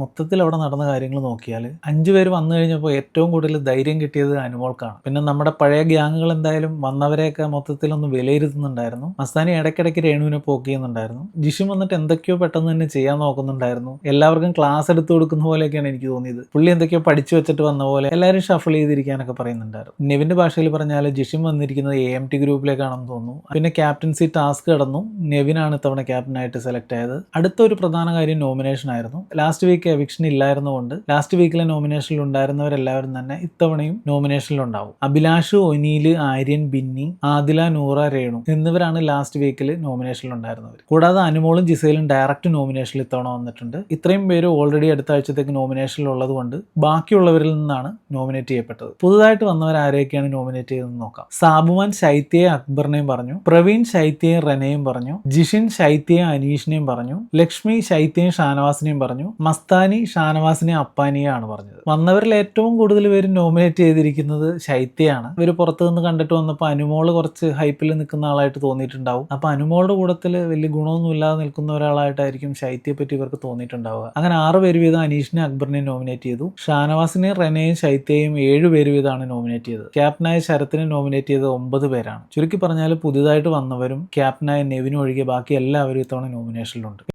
മൊത്തത്തിൽ അവിടെ നടന്ന കാര്യങ്ങൾ നോക്കിയാൽ 5 പേര് വന്നു കഴിഞ്ഞപ്പോൾ ഏറ്റവും കൂടുതൽ ധൈര്യം കിട്ടിയത് അനുമോൾക്കാണ്. പിന്നെ നമ്മുടെ പഴയ ഗ്യാങ്ങുകൾ എന്തായാലും വന്നവരെയൊക്കെ മൊത്തത്തിലൊന്ന് വിലയിരുത്തുന്നുണ്ടായിരുന്നു. മസ്താനി ഇടയ്ക്കിടയ്ക്ക് രേണുവിനെ പോക്ക് ചെയ്യുന്നുണ്ടായിരുന്നു. ജിഷിൻ വന്നിട്ട് എന്തൊക്കെയോ പെട്ടെന്ന് തന്നെ ചെയ്യാൻ നോക്കുന്നുണ്ടായിരുന്നു. എല്ലാവർക്കും ക്ലാസ് എടുത്തു കൊടുക്കുന്ന പോലെയൊക്കെയാണ് എനിക്ക് തോന്നിയത്. പുള്ളി എന്തൊക്കെയോ പഠിച്ചു വെച്ചിട്ട് വന്ന പോലെ എല്ലാവരും ഷഫിൾ ചെയ്തിരിക്കാനൊക്കെ പറയുന്നുണ്ടായിരുന്നു. നെവിന്റെ ഭാഷയിൽ പറഞ്ഞാൽ ജിഷിൻ വന്നിരിക്കുന്നത് AMT ഗ്രൂപ്പിലേക്കാണെന്ന് തോന്നുന്നു. പിന്നെ ക്യാപ്റ്റൻസി ടാസ്ക് കടന്നു. നെവിനാണ് ഇത്തവണ ക്യാപ്റ്റനായിട്ട് സെലക്ട് ആയത്. അടുത്തൊരു പ്രധാന കാര്യം നോമിനേഷൻ ആയിരുന്നു. ലാസ്റ്റ് വീക്ക് എവിക്ഷൻ ഇല്ലായിരുന്നുകൊണ്ട് ലാസ്റ്റ് വീക്കിലെ നോമിനേഷനിൽ ഉണ്ടായിരുന്നവരെല്ലാവരും തന്നെ ഇത്തവണയും നോമിനേഷനിൽ ഉണ്ടാവും. അഭിലാഷ്, ഒനീല്, ആര്യൻ, ബിന്നി, ആദില, നൂറ, രേണു എന്നിവരാണ് ലാസ്റ്റ് വീക്കിൽ നോമിനേഷനിൽ ഉണ്ടായിരുന്നവർ. കൂടാതെ അനുമോളും ജിസയിലും ഡയറക്റ്റ് നോമിനേഷനിൽ ഇത്തവണ വന്നിട്ടുണ്ട്. ഇത്രയും പേര് ഓൾറെഡി അടുത്ത ആഴ്ചത്തേക്ക് നോമിനേഷനിൽ ഉള്ളത് കൊണ്ട് ബാക്കിയുള്ളവരിൽ നിന്നാണ് നോമിനേറ്റ് ചെയ്യപ്പെട്ടത്. പുതുതായിട്ട് വന്നവർ ആരെയൊക്കെയാണ് നോമിനേറ്റ് ചെയ്തതെന്ന് നോക്കാം. സാബുമാൻ ശൈത്യയെ അക്ബറിനെയും പറഞ്ഞു, പ്രവീൺ ശൈത്യയും റെനയും പറഞ്ഞു, ജിഷിൻ ശൈത്യയും അനീഷിനെയും പറഞ്ഞു, ലക്ഷ്മി ശൈത്യയും ഷാനവാസിനെയും പറഞ്ഞു, മസ്താനി ഷാനവാസിനെയും അപ്പാനിയാണ് പറഞ്ഞത്. വന്നവരിൽ ഏറ്റവും കൂടുതൽ പേര് നോമിനേറ്റ് ചെയ്തിരിക്കുന്നത് ശൈത്യയാണ്. ഇവർ പുറത്തു നിന്ന് കണ്ടിട്ട് വന്നപ്പോൾ അനുമോള് കുറച്ച് ഹൈപ്പിൽ നിൽക്കുന്ന ആളായിട്ട് തോന്നിയിട്ടുണ്ടാവും. അപ്പൊ അനുമോളുടെ കൂട്ടത്തിൽ വലിയ ഗുണമൊന്നും ഇല്ലാതെ നിൽക്കുന്ന ഒരാളായിട്ടായിരിക്കും ശൈത്യയെ പറ്റി ഇവർക്ക് തോന്നിയിട്ടുണ്ടാവുക. അങ്ങനെ 6 പേര് വീതം അനീഷിനെ അക്ബറിനെയും നോമിനേറ്റ് ചെയ്തു. ഷാനവാസിനെയും റെനയും ശൈത്യയും 7 പേര് വീതമാണ് നോമിനേറ്റ് ചെയ്തത്. ക്യാപ്റ്റനായ ശരത്തിനെ നോമിനേറ്റ് ചെയ്തത് 9 പേരാണ്. ചുരുക്കി പറഞ്ഞാൽ പുതുതായിട്ട് വന്നവരും ക്യാപ്റ്റനായ നെവിനും ഒഴികെ ബാക്കി എല്ലാവരും ഇത്തവണ നോമിനേഷനിലുണ്ട്.